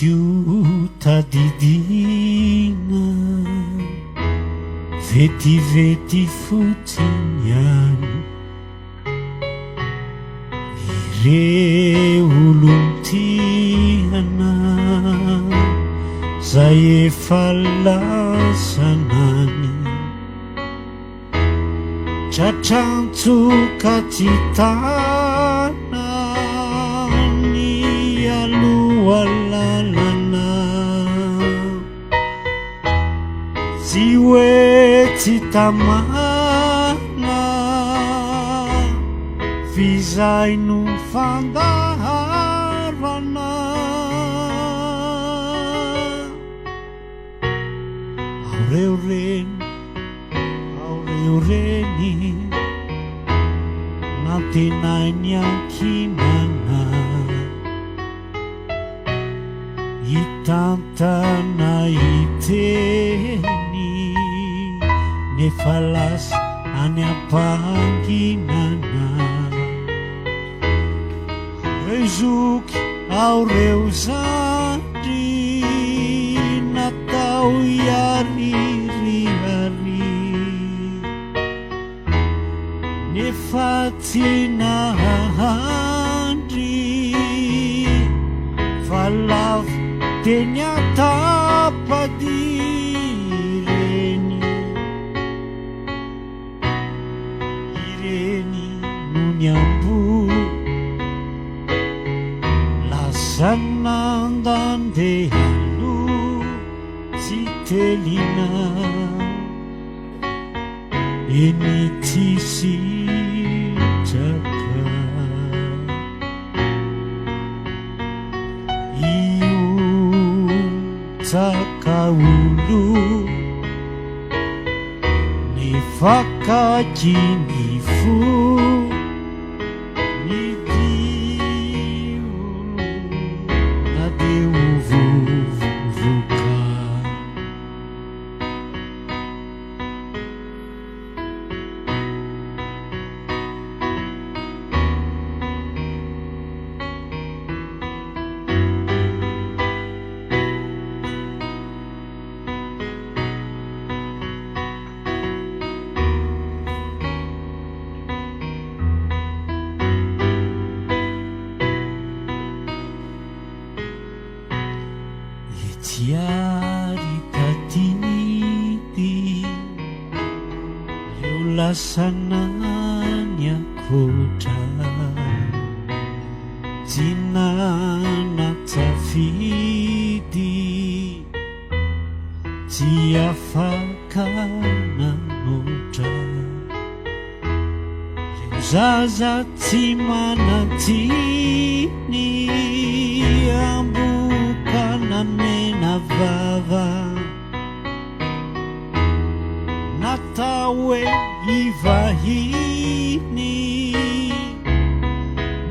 tsy ho tadidina vetivety fotsiny any ireo olomtiana zay efa lasanany tratrantoka tsy tana ny aloha lalana tsy hoe tsy tamana fizay no fandaharana aureo reny nantenainy ankinana hitantana iteny nefa lasa any ampanginana aureo zoky aureo zandry natao iaririhary nefa tsy nahandry fa lavo teny atapady ireny no ny ambo lasanandandehalo tsy telina eny tsisitraka io tsakaolo nefa kakiny fo ny dio na deo vovoka etiary tatinidy reo lasanany akotra tsy nanatsafidy tsy afaka nanotra reo zaza tsy manantsiny ambokanamena vava natao hoe ivahiny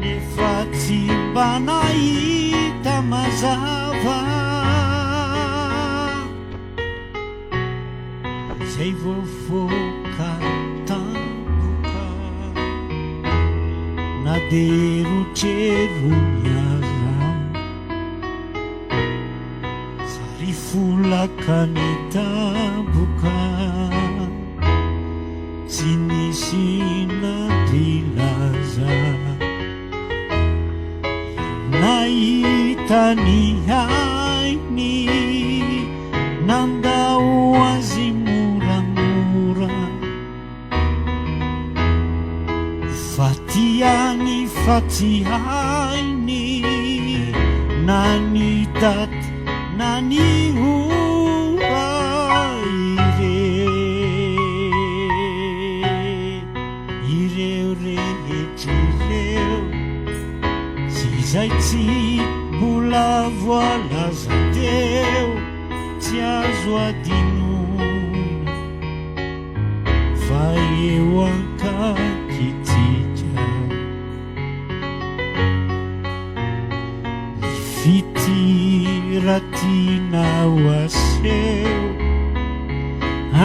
nefa tsy mba nahita mazava zay voafoka tamboka na de rotrerony aza sary folaka ny tamboka tsy nisy nadrilaza nahita ny hainy nandao azy moramora fa tiany fa tsy hainy na ny daty na ny ora ireo rehetr'ireo sy zay tsy mbola voalaza teo tsy azo adinoina fa eo ankakitsika ny fitiratina ho aseo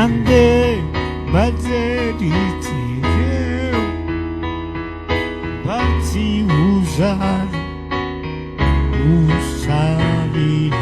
andeha bajerytireo mba tsy hozary hosary